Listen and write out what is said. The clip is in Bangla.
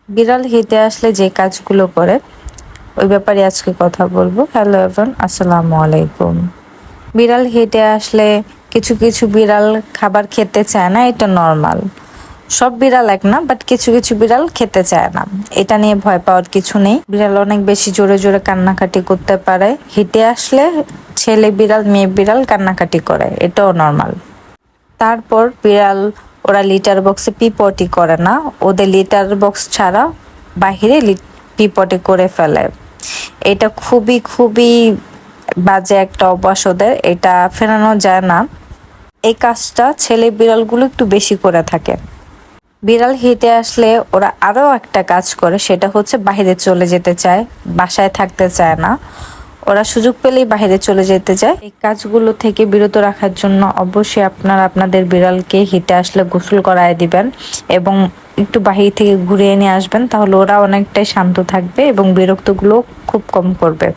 বিড়াল হেঁটে আসলে যে কাজগুলো করে ওই ব্যাপারে আজকে কথা বলবো। হ্যালো এভরিওয়ান, আসসালামু আলাইকুম। বিড়াল হেঁটে আসলে কিছু কিছু বিড়াল খাবার খেতে চায় না, এটা নর্মাল। সব বিড়াল এক না, বাট কিছু কিছু বিড়াল খেতে চায় না। এটা নিয়ে ভয় পাওয়ার কিছু নেই। বিড়াল অনেক বেশি জোরে জোরে কান্নাকাটি করতে পারে। হেঁটে আসলে ছেলে বিড়াল মেয়ে বিড়াল কান্নাকাটি করে, এটাও নর্মাল। তারপর বিড়াল ওরা লিটার বক্সে পি পটি করে না, ওদের লিটার বক্স ছাড়া বাহিরে পি পটি করে ফেলে। এটা খুবই খুবই বাজে একটা অভ্যাস ওদের, এটা ফেরানো যায় না। এই কাজটা ছেলে বিড়ালগুলো একটু বেশি করে থাকে। বিড়াল হেঁটে আসলে ওরা আরো একটা কাজ করে, সেটা হচ্ছে বাইরে চলে যেতে চায়, বাসায় থাকতে চায় না। ওরা সুযোগ পেলেই বাইরে চলে যেতে চায়। এই কাজগুলো থেকে বিরত রাখার জন্য অবশ্যই আপনারা আপনাদের বিড়ালকে হেঁটে আসলে গোসল করায় দিবেন এবং একটু বাহির থেকে ঘুরিয়ে নিয়ে আসবেন, তাহলে ওরা অনেকটাই শান্ত থাকবে এবং বিরক্তগুলো খুব কম করবে।